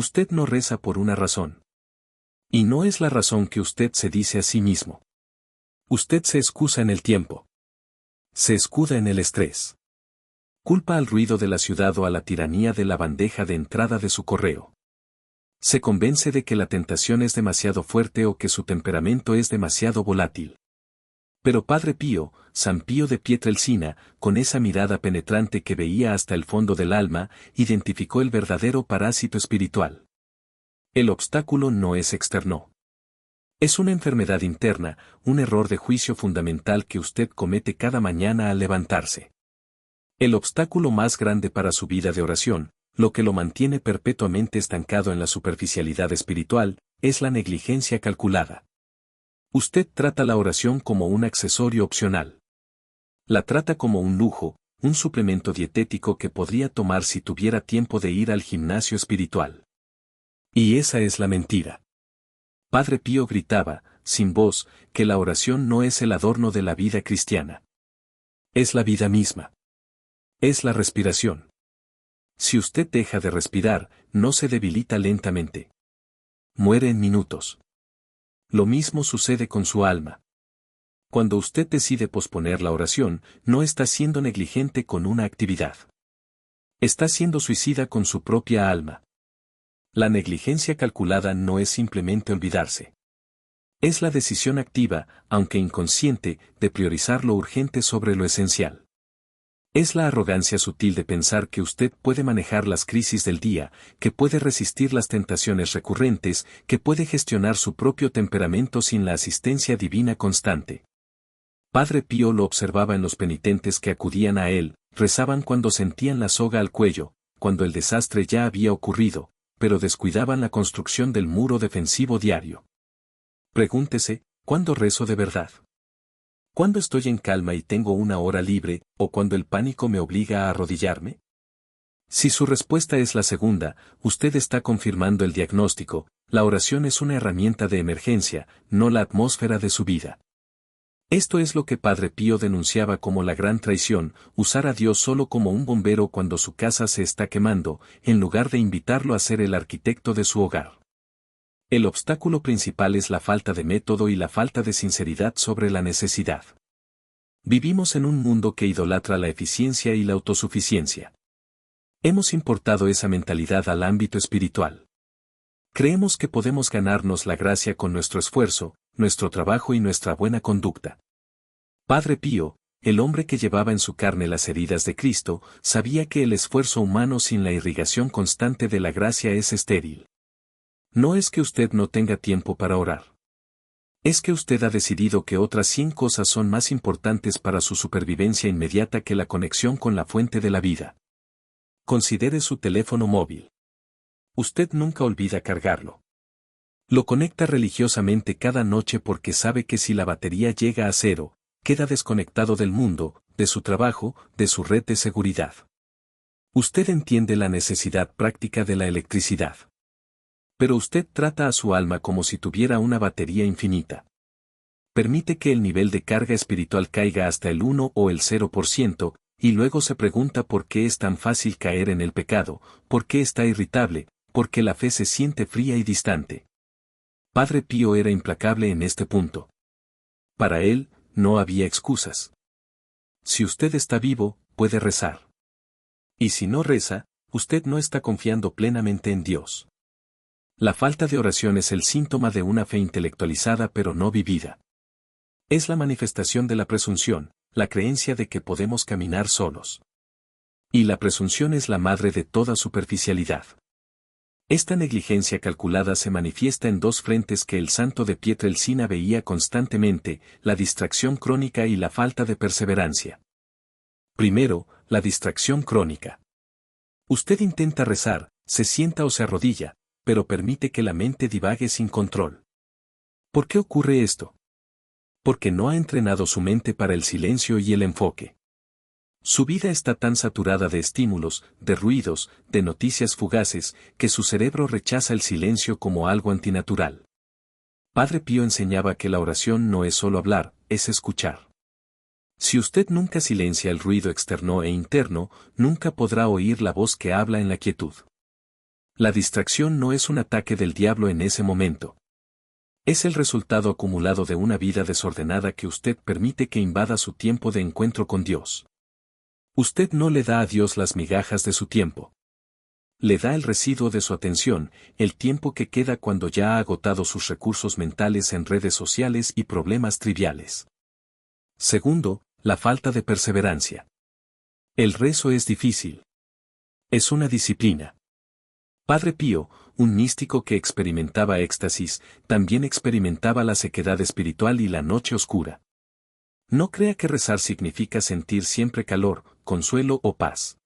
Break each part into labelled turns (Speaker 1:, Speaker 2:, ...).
Speaker 1: Usted no reza por una razón. Y no es la razón que usted se dice a sí mismo. Usted se excusa en el tiempo. Se escuda en el estrés. Culpa al ruido de la ciudad o a la tiranía de la bandeja de entrada de su correo. Se convence de que la tentación es demasiado fuerte o que su temperamento es demasiado volátil. Pero Padre Pío, San Pío de Pietrelcina, con esa mirada penetrante que veía hasta el fondo del alma, identificó el verdadero parásito espiritual. El obstáculo no es externo. Es una enfermedad interna, un error de juicio fundamental que usted comete cada mañana al levantarse. El obstáculo más grande para su vida de oración, lo que lo mantiene perpetuamente estancado en la superficialidad espiritual, es la negligencia calculada. Usted trata la oración como un accesorio opcional. La trata como un lujo, un suplemento dietético que podría tomar si tuviera tiempo de ir al gimnasio espiritual. Y esa es la mentira. Padre Pío gritaba, sin voz, que la oración no es el adorno de la vida cristiana. Es la vida misma. Es la respiración. Si usted deja de respirar, no se debilita lentamente. Muere en minutos. Lo mismo sucede con su alma. Cuando usted decide posponer la oración, no está siendo negligente con una actividad. Está siendo suicida con su propia alma. La negligencia calculada no es simplemente olvidarse. Es la decisión activa, aunque inconsciente, de priorizar lo urgente sobre lo esencial. Es la arrogancia sutil de pensar que usted puede manejar las crisis del día, que puede resistir las tentaciones recurrentes, que puede gestionar su propio temperamento sin la asistencia divina constante. Padre Pío lo observaba en los penitentes que acudían a él, rezaban cuando sentían la soga al cuello, cuando el desastre ya había ocurrido, pero descuidaban la construcción del muro defensivo diario. Pregúntese, ¿cuándo rezo de verdad? ¿Cuándo estoy en calma y tengo una hora libre, o cuando el pánico me obliga a arrodillarme? Si su respuesta es la segunda, usted está confirmando el diagnóstico, la oración es una herramienta de emergencia, no la atmósfera de su vida. Esto es lo que Padre Pío denunciaba como la gran traición, usar a Dios solo como un bombero cuando su casa se está quemando, en lugar de invitarlo a ser el arquitecto de su hogar. El obstáculo principal es la falta de método y la falta de sinceridad sobre la necesidad. Vivimos en un mundo que idolatra la eficiencia y la autosuficiencia. Hemos importado esa mentalidad al ámbito espiritual. Creemos que podemos ganarnos la gracia con nuestro esfuerzo, nuestro trabajo y nuestra buena conducta. Padre Pío, el hombre que llevaba en su carne las heridas de Cristo, sabía que el esfuerzo humano sin la irrigación constante de la gracia es estéril. No es que usted no tenga tiempo para orar. Es que usted ha decidido que otras 100 cosas son más importantes para su supervivencia inmediata que la conexión con la fuente de la vida. Considere su teléfono móvil. Usted nunca olvida cargarlo. Lo conecta religiosamente cada noche porque sabe que si la batería llega a cero, queda desconectado del mundo, de su trabajo, de su red de seguridad. Usted entiende la necesidad práctica de la electricidad. Pero usted trata a su alma como si tuviera una batería infinita. Permite que el nivel de carga espiritual caiga hasta el 1 o el 0%, y luego se pregunta por qué es tan fácil caer en el pecado, por qué está irritable, por qué la fe se siente fría y distante. Padre Pío era implacable en este punto. Para él, no había excusas. Si usted está vivo, puede rezar. Y si no reza, usted no está confiando plenamente en Dios. La falta de oración es el síntoma de una fe intelectualizada pero no vivida. Es la manifestación de la presunción, la creencia de que podemos caminar solos. Y la presunción es la madre de toda superficialidad. Esta negligencia calculada se manifiesta en dos frentes que el santo de Pietrelcina veía constantemente, la distracción crónica y la falta de perseverancia. Primero, la distracción crónica. Usted intenta rezar, se sienta o se arrodilla, pero permite que la mente divague sin control. ¿Por qué ocurre esto? Porque no ha entrenado su mente para el silencio y el enfoque. Su vida está tan saturada de estímulos, de ruidos, de noticias fugaces, que su cerebro rechaza el silencio como algo antinatural. Padre Pío enseñaba que la oración no es solo hablar, es escuchar. Si usted nunca silencia el ruido externo e interno, nunca podrá oír la voz que habla en la quietud. La distracción no es un ataque del diablo en ese momento. Es el resultado acumulado de una vida desordenada que usted permite que invada su tiempo de encuentro con Dios. Usted no le da a Dios las migajas de su tiempo. Le da el residuo de su atención, el tiempo que queda cuando ya ha agotado sus recursos mentales en redes sociales y problemas triviales. Segundo, la falta de perseverancia. El rezo es difícil. Es una disciplina. Padre Pío, un místico que experimentaba éxtasis, también experimentaba la sequedad espiritual y la noche oscura. No crea que rezar significa sentir siempre calor, consuelo o paz.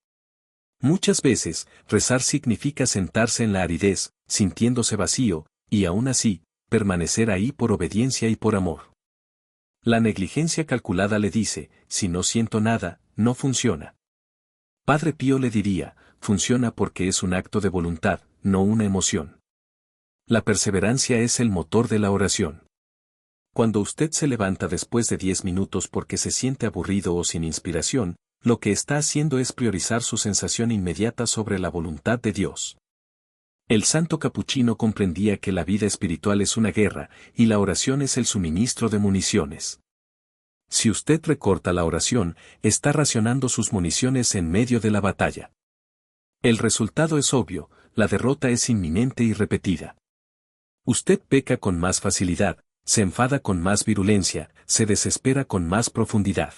Speaker 1: Muchas veces, rezar significa sentarse en la aridez, sintiéndose vacío, y aún así, permanecer ahí por obediencia y por amor. La negligencia calculada le dice, si no siento nada, no funciona. Padre Pío le diría, funciona porque es un acto de voluntad, no una emoción. La perseverancia es el motor de la oración. Cuando usted se levanta después de 10 minutos porque se siente aburrido o sin inspiración, lo que está haciendo es priorizar su sensación inmediata sobre la voluntad de Dios. El santo capuchino comprendía que la vida espiritual es una guerra, y la oración es el suministro de municiones. Si usted recorta la oración, está racionando sus municiones en medio de la batalla. El resultado es obvio, la derrota es inminente y repetida. Usted peca con más facilidad, se enfada con más virulencia, se desespera con más profundidad.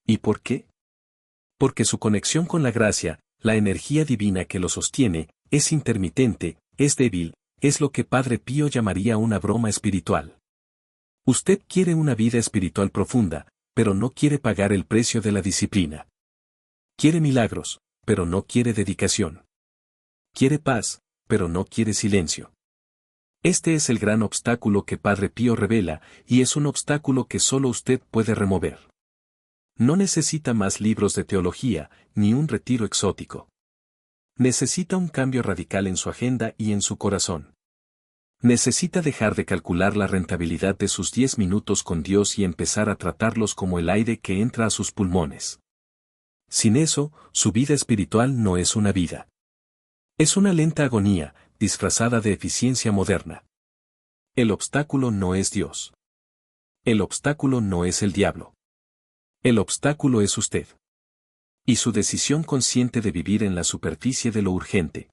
Speaker 1: ¿Y por qué? Porque su conexión con la gracia, la energía divina que lo sostiene, es intermitente, es débil, es lo que Padre Pío llamaría una broma espiritual. Usted quiere una vida espiritual profunda, pero no quiere pagar el precio de la disciplina. Quiere milagros, pero no quiere dedicación. Quiere paz, pero no quiere silencio. Este es el gran obstáculo que Padre Pío revela, y es un obstáculo que solo usted puede remover. No necesita más libros de teología, ni un retiro exótico. Necesita un cambio radical en su agenda y en su corazón. Necesita dejar de calcular la rentabilidad de sus 10 minutos con Dios y empezar a tratarlos como el aire que entra a sus pulmones. Sin eso, su vida espiritual no es una vida. Es una lenta agonía, disfrazada de eficiencia moderna. El obstáculo no es Dios. El obstáculo no es el diablo. El obstáculo es usted. Y su decisión consciente de vivir en la superficie de lo urgente.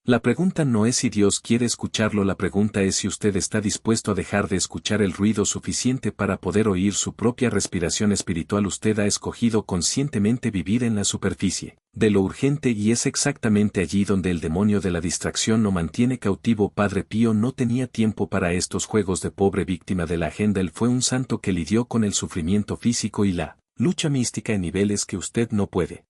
Speaker 1: La pregunta no es si Dios quiere escucharlo, la pregunta es si usted está dispuesto a dejar de escuchar el ruido suficiente para poder oír su propia respiración espiritual. Usted ha escogido conscientemente vivir en la superficie de lo urgente y es exactamente allí donde el demonio de la distracción lo mantiene cautivo. Padre Pío no tenía tiempo para estos juegos de pobre víctima de la agenda. Él fue un santo que lidió con el sufrimiento físico y la lucha mística en niveles que usted no puede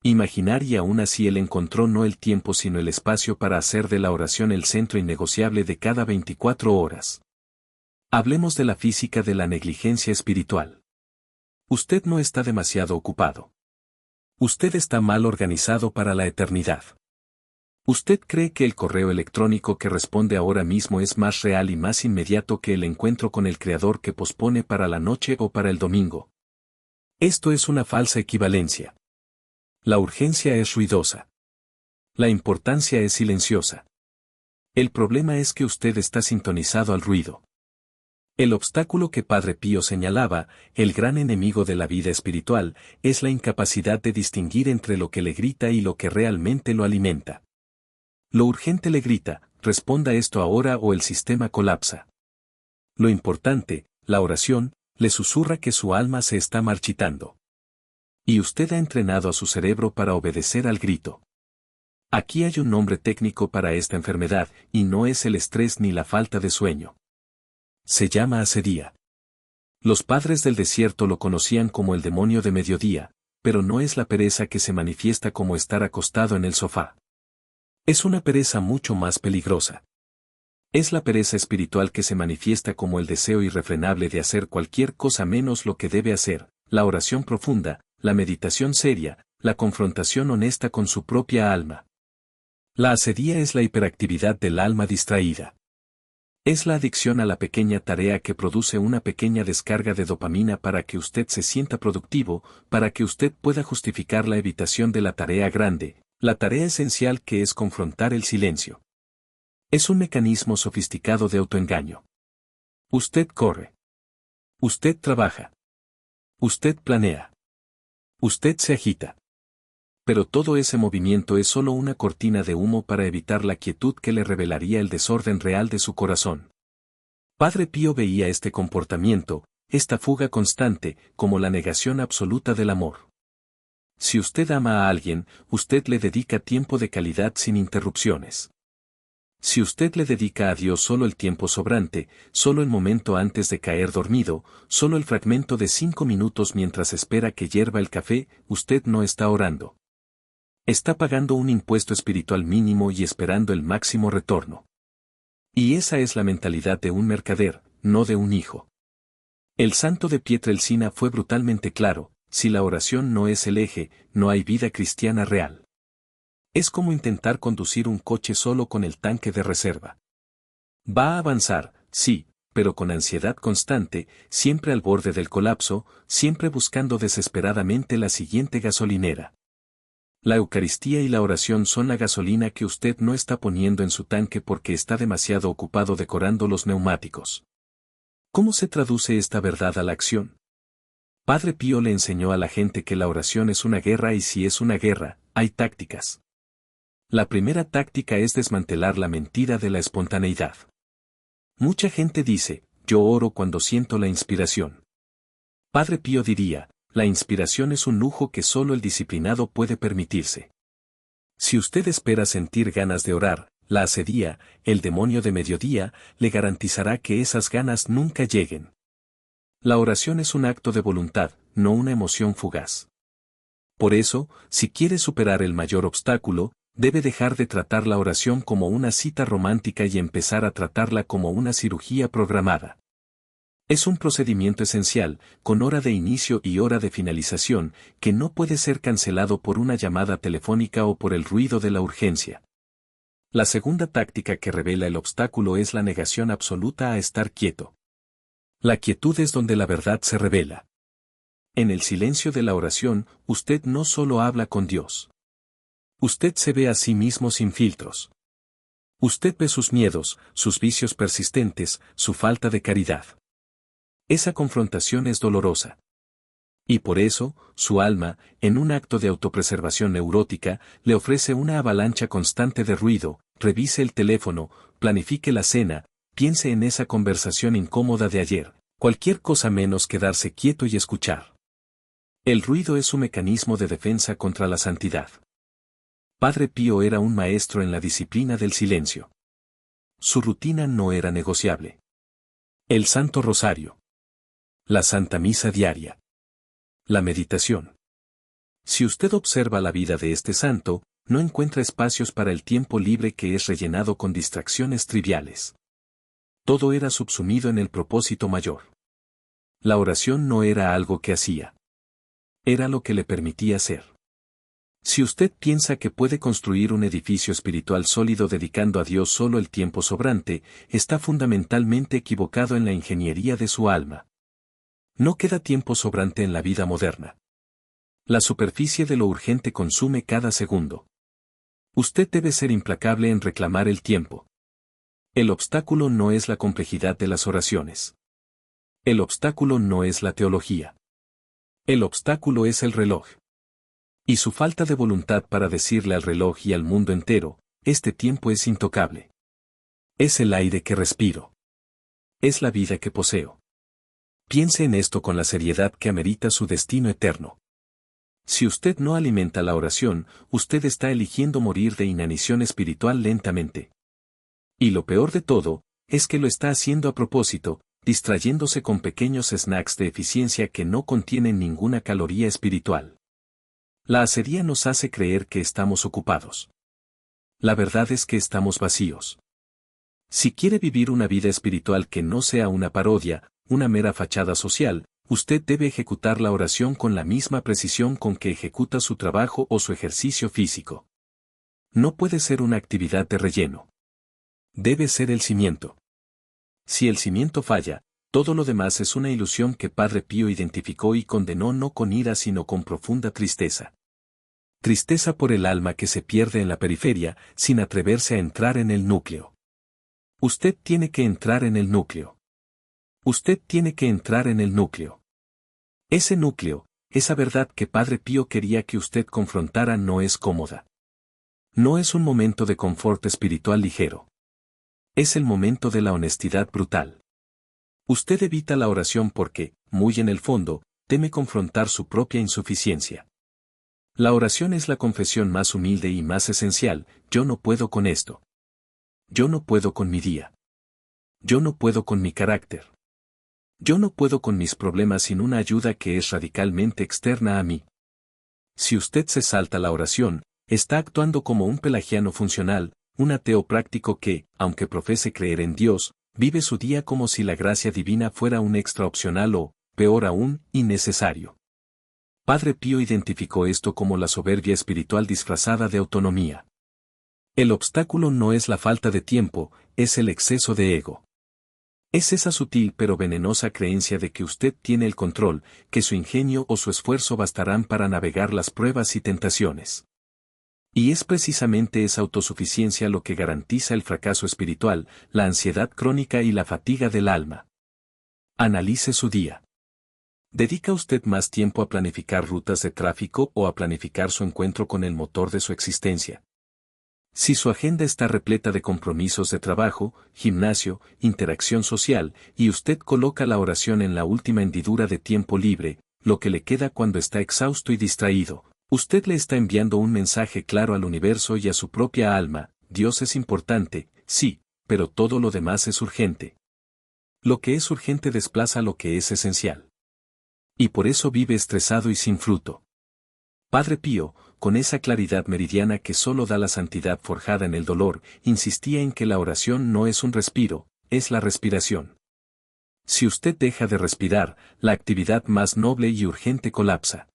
Speaker 1: imaginar, y aún así él encontró no el tiempo sino el espacio para hacer de la oración el centro innegociable de cada 24 horas. Hablemos de la física de la negligencia espiritual. Usted no está demasiado ocupado. Usted está mal organizado para la eternidad. Usted cree que el correo electrónico que responde ahora mismo es más real y más inmediato que el encuentro con el Creador que pospone para la noche o para el domingo. Esto es una falsa equivalencia. La urgencia es ruidosa. La importancia es silenciosa. El problema es que usted está sintonizado al ruido. El obstáculo que Padre Pío señalaba, el gran enemigo de la vida espiritual, es la incapacidad de distinguir entre lo que le grita y lo que realmente lo alimenta. Lo urgente le grita, responda esto ahora o el sistema colapsa. Lo importante, la oración, le susurra que su alma se está marchitando. Y usted ha entrenado a su cerebro para obedecer al grito. Aquí hay un nombre técnico para esta enfermedad, y no es el estrés ni la falta de sueño. Se llama asedía. Los padres del desierto lo conocían como el demonio de mediodía, pero no es la pereza que se manifiesta como estar acostado en el sofá. Es una pereza mucho más peligrosa. Es la pereza espiritual que se manifiesta como el deseo irrefrenable de hacer cualquier cosa menos lo que debe hacer, la oración profunda, la meditación seria, la confrontación honesta con su propia alma. La asedía es la hiperactividad del alma distraída. Es la adicción a la pequeña tarea que produce una pequeña descarga de dopamina para que usted se sienta productivo, para que usted pueda justificar la evitación de la tarea grande, La tarea esencial que es confrontar el silencio. Es un mecanismo sofisticado de autoengaño. Usted corre. Usted trabaja. Usted planea. Usted se agita. Pero todo ese movimiento es solo una cortina de humo para evitar la quietud que le revelaría el desorden real de su corazón. Padre Pío veía este comportamiento, esta fuga constante, como la negación absoluta del amor. Si usted ama a alguien, usted le dedica tiempo de calidad sin interrupciones. Si usted le dedica a Dios solo el tiempo sobrante, solo el momento antes de caer dormido, solo el fragmento de 5 minutos mientras espera que hierva el café, usted no está orando. Está pagando un impuesto espiritual mínimo y esperando el máximo retorno. Y esa es la mentalidad de un mercader, no de un hijo. El santo de Pietrelcina fue brutalmente claro: si la oración no es el eje, no hay vida cristiana real. Es como intentar conducir un coche solo con el tanque de reserva. Va a avanzar, sí, pero con ansiedad constante, siempre al borde del colapso, siempre buscando desesperadamente la siguiente gasolinera. La Eucaristía y la oración son la gasolina que usted no está poniendo en su tanque porque está demasiado ocupado decorando los neumáticos. ¿Cómo se traduce esta verdad a la acción? Padre Pío le enseñó a la gente que la oración es una guerra y si es una guerra, hay tácticas. La primera táctica es desmantelar la mentira de la espontaneidad. Mucha gente dice, yo oro cuando siento la inspiración. Padre Pío diría, la inspiración es un lujo que solo el disciplinado puede permitirse. Si usted espera sentir ganas de orar, la asedía, el demonio de mediodía, le garantizará que esas ganas nunca lleguen. La oración es un acto de voluntad, no una emoción fugaz. Por eso, si quiere superar el mayor obstáculo, debe dejar de tratar la oración como una cita romántica y empezar a tratarla como una cirugía programada. Es un procedimiento esencial, con hora de inicio y hora de finalización, que no puede ser cancelado por una llamada telefónica o por el ruido de la urgencia. La segunda táctica que revela el obstáculo es la negación absoluta a estar quieto. La quietud es donde la verdad se revela. En el silencio de la oración, usted no solo habla con Dios. Usted se ve a sí mismo sin filtros. Usted ve sus miedos, sus vicios persistentes, su falta de caridad. Esa confrontación es dolorosa. Y por eso, su alma, en un acto de autopreservación neurótica, le ofrece una avalancha constante de ruido: revise el teléfono, planifique la cena, piense en esa conversación incómoda de ayer, cualquier cosa menos quedarse quieto y escuchar. El ruido es su mecanismo de defensa contra la santidad. Padre Pío era un maestro en la disciplina del silencio. Su rutina no era negociable. El Santo Rosario. La Santa Misa diaria. La meditación. Si usted observa la vida de este santo, no encuentra espacios para el tiempo libre que es rellenado con distracciones triviales. Todo era subsumido en el propósito mayor. La oración no era algo que hacía. Era lo que le permitía ser. Si usted piensa que puede construir un edificio espiritual sólido dedicando a Dios solo el tiempo sobrante, está fundamentalmente equivocado en la ingeniería de su alma. No queda tiempo sobrante en la vida moderna. La superficie de lo urgente consume cada segundo. Usted debe ser implacable en reclamar el tiempo. El obstáculo no es la complejidad de las oraciones. El obstáculo no es la teología. El obstáculo es el reloj. Y su falta de voluntad para decirle al reloj y al mundo entero, este tiempo es intocable. Es el aire que respiro. Es la vida que poseo. Piense en esto con la seriedad que amerita su destino eterno. Si usted no alimenta la oración, usted está eligiendo morir de inanición espiritual lentamente. Y lo peor de todo, es que lo está haciendo a propósito, distrayéndose con pequeños snacks de eficiencia que no contienen ninguna caloría espiritual. La asedía nos hace creer que estamos ocupados. La verdad es que estamos vacíos. Si quiere vivir una vida espiritual que no sea una parodia, una mera fachada social, usted debe ejecutar la oración con la misma precisión con que ejecuta su trabajo o su ejercicio físico. No puede ser una actividad de relleno. Debe ser el cimiento. Si el cimiento falla, todo lo demás es una ilusión que Padre Pío identificó y condenó no con ira sino con profunda tristeza. Tristeza por el alma que se pierde en la periferia, sin atreverse a entrar en el núcleo. Usted tiene que entrar en el núcleo. Usted tiene que entrar en el núcleo. Ese núcleo, esa verdad que Padre Pío quería que usted confrontara no es cómoda. No es un momento de confort espiritual ligero. Es el momento de la honestidad brutal. Usted evita la oración porque, muy en el fondo, teme confrontar su propia insuficiencia. La oración es la confesión más humilde y más esencial: yo no puedo con esto. Yo no puedo con mi día. Yo no puedo con mi carácter. Yo no puedo con mis problemas sin una ayuda que es radicalmente externa a mí. Si usted se salta la oración, está actuando como un pelagiano funcional, un ateo práctico que, aunque profese creer en Dios, vive su día como si la gracia divina fuera un extra opcional o, peor aún, innecesario. Padre Pío identificó esto como la soberbia espiritual disfrazada de autonomía. El obstáculo no es la falta de tiempo, es el exceso de ego. Es esa sutil pero venenosa creencia de que usted tiene el control, que su ingenio o su esfuerzo bastarán para navegar las pruebas y tentaciones. Y es precisamente esa autosuficiencia lo que garantiza el fracaso espiritual, la ansiedad crónica y la fatiga del alma. Analice su día. ¿Dedica usted más tiempo a planificar rutas de tráfico o a planificar su encuentro con el motor de su existencia? Si su agenda está repleta de compromisos de trabajo, gimnasio, interacción social, y usted coloca la oración en la última hendidura de tiempo libre, lo que le queda cuando está exhausto y distraído, usted le está enviando un mensaje claro al universo y a su propia alma: Dios es importante, sí, pero todo lo demás es urgente. Lo que es urgente desplaza lo que es esencial. Y por eso vive estresado y sin fruto. Padre Pío, con esa claridad meridiana que solo da la santidad forjada en el dolor, insistía en que la oración no es un respiro, es la respiración. Si usted deja de respirar, la actividad más noble y urgente colapsa.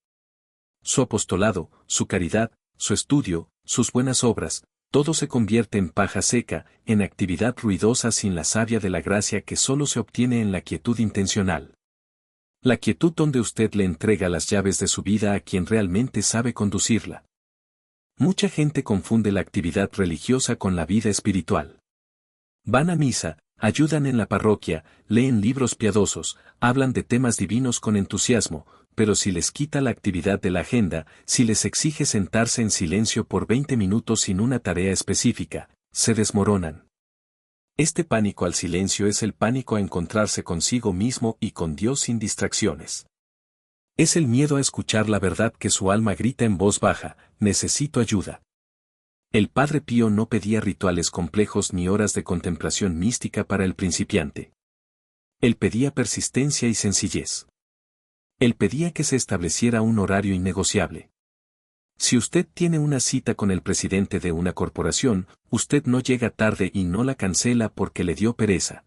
Speaker 1: Su apostolado, su caridad, su estudio, sus buenas obras, todo se convierte en paja seca, en actividad ruidosa sin la savia de la gracia que solo se obtiene en la quietud intencional. La quietud donde usted le entrega las llaves de su vida a quien realmente sabe conducirla. Mucha gente confunde la actividad religiosa con la vida espiritual. Van a misa, ayudan en la parroquia, leen libros piadosos, hablan de temas divinos con entusiasmo, pero si les quita la actividad de la agenda, si les exige sentarse en silencio por 20 minutos sin una tarea específica, se desmoronan. Este pánico al silencio es el pánico a encontrarse consigo mismo y con Dios sin distracciones. Es el miedo a escuchar la verdad que su alma grita en voz baja: necesito ayuda. El Padre Pío no pedía rituales complejos ni horas de contemplación mística para el principiante. Él pedía persistencia y sencillez. Él pedía que se estableciera un horario innegociable. Si usted tiene una cita con el presidente de una corporación, usted no llega tarde y no la cancela porque le dio pereza.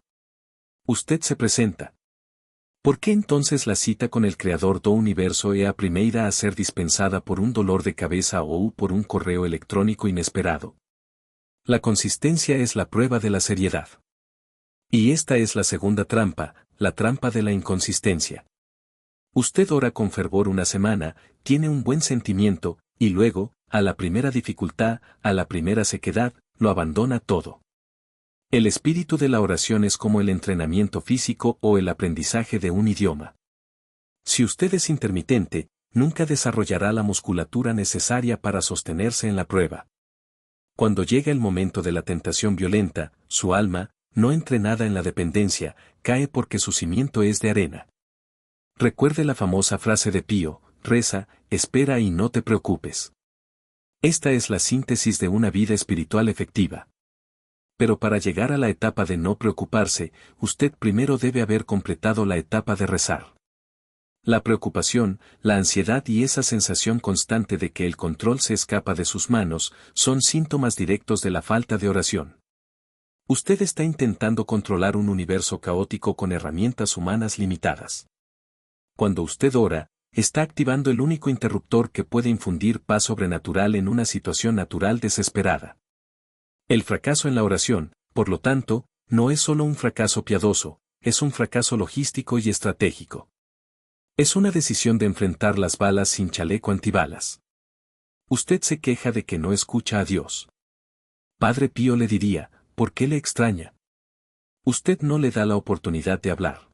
Speaker 1: Usted se presenta. ¿Por qué entonces la cita con el Creador do Universo é a primeira a ser dispensada por un dolor de cabeza o por un correo electrónico inesperado? La consistencia es la prueba de la seriedad. Y esta es la segunda trampa, la trampa de la inconsistencia. Usted ora con fervor una semana, tiene un buen sentimiento, y luego, a la primera dificultad, a la primera sequedad, lo abandona todo. El espíritu de la oración es como el entrenamiento físico o el aprendizaje de un idioma. Si usted es intermitente, nunca desarrollará la musculatura necesaria para sostenerse en la prueba. Cuando llega el momento de la tentación violenta, su alma, no entrenada en la dependencia, cae porque su cimiento es de arena. Recuerde la famosa frase de Pío: reza, espera y no te preocupes. Esta es la síntesis de una vida espiritual efectiva. Pero para llegar a la etapa de no preocuparse, usted primero debe haber completado la etapa de rezar. La preocupación, la ansiedad y esa sensación constante de que el control se escapa de sus manos, son síntomas directos de la falta de oración. Usted está intentando controlar un universo caótico con herramientas humanas limitadas. Cuando usted ora, está activando el único interruptor que puede infundir paz sobrenatural en una situación natural desesperada. El fracaso en la oración, por lo tanto, no es solo un fracaso piadoso, es un fracaso logístico y estratégico. Es una decisión de enfrentar las balas sin chaleco antibalas. Usted se queja de que no escucha a Dios. Padre Pío le diría, ¿por qué le extraña? Usted no le da la oportunidad de hablar.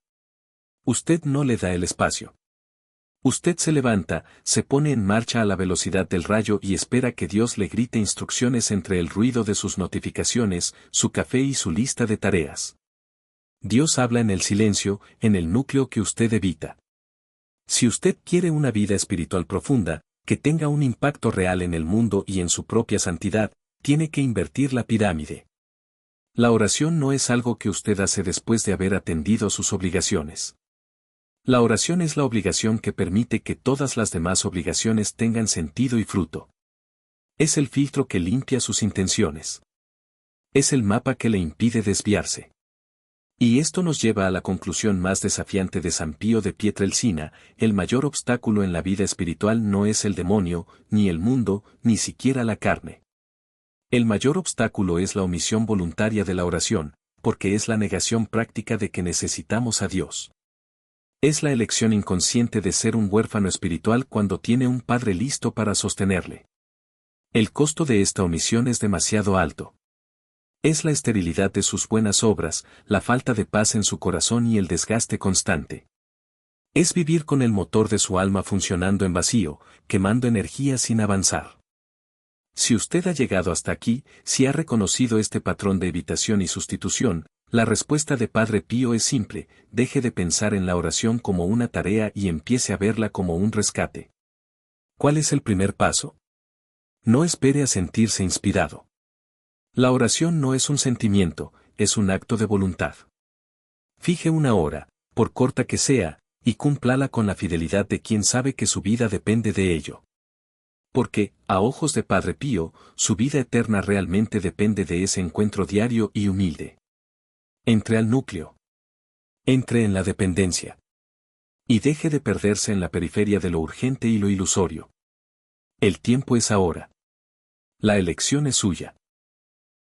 Speaker 1: Usted no le da el espacio. Usted se levanta, se pone en marcha a la velocidad del rayo y espera que Dios le grite instrucciones entre el ruido de sus notificaciones, su café y su lista de tareas. Dios habla en el silencio, en el núcleo que usted evita. Si usted quiere una vida espiritual profunda, que tenga un impacto real en el mundo y en su propia santidad, tiene que invertir la pirámide. La oración no es algo que usted hace después de haber atendido sus obligaciones. La oración es la obligación que permite que todas las demás obligaciones tengan sentido y fruto. Es el filtro que limpia sus intenciones. Es el mapa que le impide desviarse. Y esto nos lleva a la conclusión más desafiante de San Pío de Pietrelcina: el mayor obstáculo en la vida espiritual no es el demonio, ni el mundo, ni siquiera la carne. El mayor obstáculo es la omisión voluntaria de la oración, porque es la negación práctica de que necesitamos a Dios. Es la elección inconsciente de ser un huérfano espiritual cuando tiene un padre listo para sostenerle. El costo de esta omisión es demasiado alto. Es la esterilidad de sus buenas obras, la falta de paz en su corazón y el desgaste constante. Es vivir con el motor de su alma funcionando en vacío, quemando energía sin avanzar. Si usted ha llegado hasta aquí, si ha reconocido este patrón de evitación y sustitución, la respuesta de Padre Pío es simple: deje de pensar en la oración como una tarea y empiece a verla como un rescate. ¿Cuál es el primer paso? No espere a sentirse inspirado. La oración no es un sentimiento, es un acto de voluntad. Fije una hora, por corta que sea, y cúmplala con la fidelidad de quien sabe que su vida depende de ello. Porque, a ojos de Padre Pío, su vida eterna realmente depende de ese encuentro diario y humilde. Entre al núcleo. Entre en la dependencia. Y deje de perderse en la periferia de lo urgente y lo ilusorio. El tiempo es ahora. La elección es suya.